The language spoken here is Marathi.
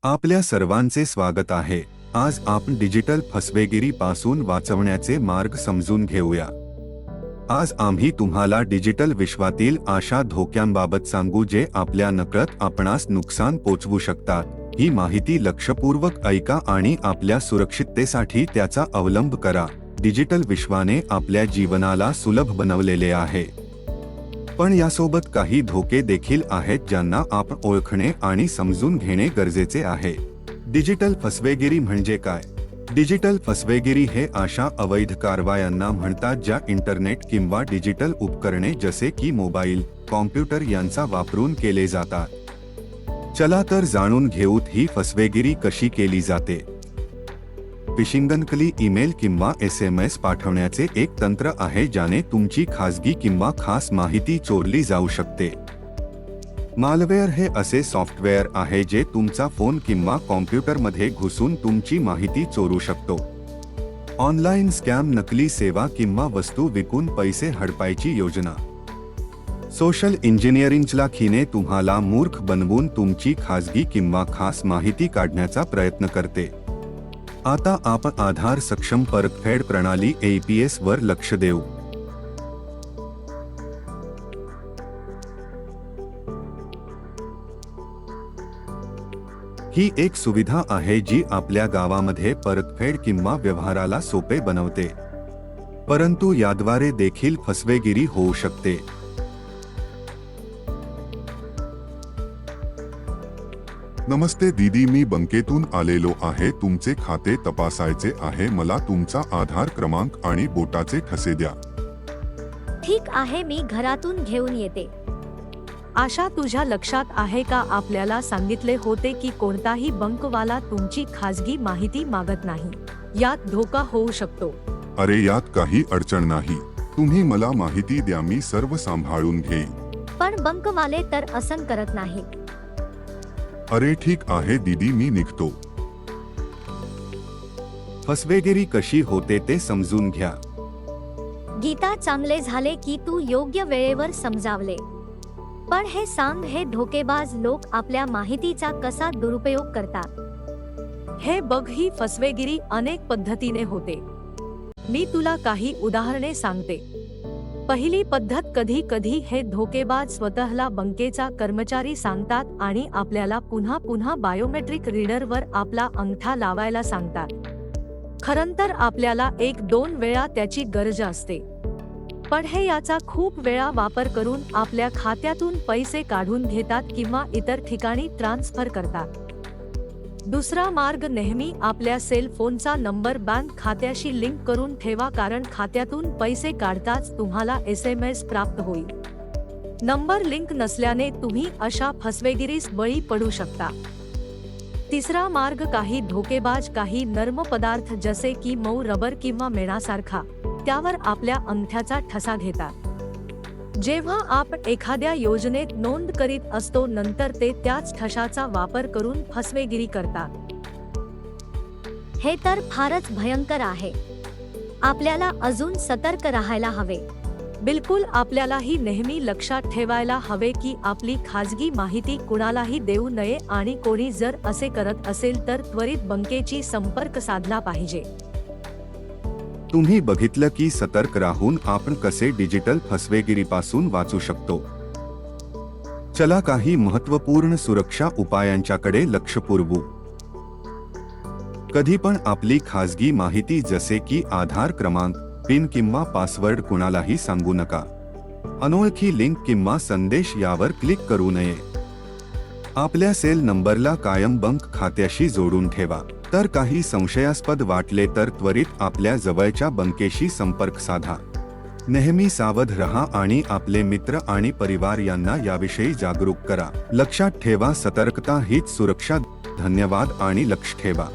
आपल्या सर्वांचे स्वागत आहे। आज आपण डिजिटल फसवेगिरीपासून वाचवण्याचे मार्ग समजून घेऊया। आज आम्ही तुम्हाला डिजिटल विश्वातील अशा धोक्यांबाबत सांगू जे आपल्या नकळत आपणास नुकसान पोचवू शकतात। ही माहिती लक्षपूर्वक ऐका आणि आपल्या सुरक्षिततेसाठी त्याचा अवलंब करा। डिजिटल विश्वाने आपल्या जीवनाला सुलभ बनवलेले आहे, पण यासोबत काही धोके देखील आहेत ज्यांना आपण ओळखणे आणि समजून घेणे गरजेचे आहे। डिजिटल फसवेगिरी म्हणजे काय? डिजिटल फसवेगिरी हे अशा अवैध कारवायांना म्हणतात ज्या इंटरनेट किंवा डिजिटल उपकरणे जसे की मोबाईल, कॉम्प्युटर यांचा वापरून केले जातात। चला तर जाणून घेऊत ही फसवेगिरी कशी केली जाते। फिशिंग नकली ईमेल किंवा SMS पाठवण्याचे एक तंत्र आहे ज्याने तुमची खासगी किंवा खास माहिती चोरली जाऊ शकते। मालवेअर हे असे सॉफ्टवेअर आहे जे तुमचा फोन किंवा कॉम्प्युटरमध्ये घुसून तुमची माहिती चोरू शकतो। ऑनलाइन स्कॅम नकली सेवा किंवा वस्तू विकून पैसे हडपायची योजना। सोशल इंजिनिअरिंगच्या खीने तुम्हाला मूर्ख बनवून तुमची खासगी किंवा खास माहिती काढण्याचा प्रयत्न करते। आता आपण आधार सक्षम परतफेड प्रणाली APS वर लक्ष देऊ। ही एक सुविधा आहे जी आपल्या गावामध्ये परतफेड किंवा व्यवहाराला सोपे बनवते, परंतु याद्वारे देखील फसवेगिरी होऊ शकते। नमस्ते दीदी, मी बँकेतून आलेलो आहे। तुमचे खाते तपासायचे आहे। मला तुमचा आधार क्रमांक आणि बोटाचे ठसे द्या। ठीक आहे, मी घरातून घेऊन येते। आशा, तुझ्या लक्षात आहे का आपल्याला सांगितले होते की कोणताही बँकवाला तुमची खाजगी माहिती मागत नाही। यात धोका होऊ शकतो। अरे, यात काही अडचण नाही। तुम्ही मला माहिती द्या, मी सर्व सांभाळून घेईन। पण बँकवाले तर असं करत नाही। अरे ठीक आहे दीदी, मी निघतो। फसवेगिरी कशी होते ते समजून घ्या। गीता, चांगले झाले की तू योग्य वेळेवर समजावले। पण हे सांग, हे धोकेबाज लोक आपल्या माहितीचा कसा दुरुपयोग करतात? हे बघ, ही फसवेगिरी अनेक पद्धतीने होते। मी तुला काही उदाहरणे सांगते। पहिली पद्धत, कधी कधी हे धोकेबाज स्वतःला बँकेचा कर्मचारी सांगतात आणि आपल्याला पुन्हा पुन्हा बायोमेट्रिक रीडरवर आपला अंगठा लावायला सांगतात। खरंतर आपल्याला 1-2 वेळा त्याची गरज असते, पण हे याचा खूप वेळा वापर करून आपल्या खात्यातून पैसे काढून घेतात किंवा इतर ठिकाणी ट्रान्सफर करतात। दुसरा मार्ग, नेहमी आपल्या सेल फोनचा नंबर बँक खात्याशी लिंक करून ठेवा, कारण खात्यातून पैसे काढताच तुम्हाला SMS प्राप्त होईल। नंबर लिंक नसल्याने तुम्ही अशा फसवेगिरीस बळी पडू शकता। तिसरा मार्ग, काही धोकेबाज काही नर्म पदार्थ जसे की मऊ रबर किंवा मेणासारखा त्यावर आपल्या अंगठ्याचा ठसा घेतात। जेव्हा आपण एखाद्या योजनेत नोंद करीत असतो, नंतर ते त्याच ठशाचा वापर करून फसवेगिरी करतात। हे तर फारच भयंकर आहे। आपल्याला अजून सतर्क राहायला हवे। बिलकुल, आपल्यालाही नेहमी लक्षात ठेवायला हवे की आपली खाजगी माहिती कुणालाही देऊ नये आणि कोणी जर असे करत असेल तर त्वरित बँकेची संपर्क साधला पाहिजे। तुम्ही बघितलं की सतर्क राहून आपण कसे डिजिटल फसवेगिरीपासून वाचू शकतो। चला काही महत्त्वपूर्ण सुरक्षा उपायांच्याकडे लक्ष पुरवू। कधी पण आपली खाजगी माहिती जसे की आधार क्रमांक, पिन किंवा पासवर्ड कुणालाही सांगू नका। अनोळखी लिंक किंवा संदेश यावर क्लिक करू नये। आपल्या सेल नंबरला कायम बँक खात्याशी जोडून ठेवा। तर काही संशयास्पद वाटले तर त्वरित आपल्या जवळच्या बँकेशी संपर्क साधा। नेहमी सावध रहा आणि आपले मित्र आणि परिवार यांना याविषयी जागरूक करा। लक्षात ठेवा, सतर्कता हीच सुरक्षा। धन्यवाद आणि लक्ष ठेवा।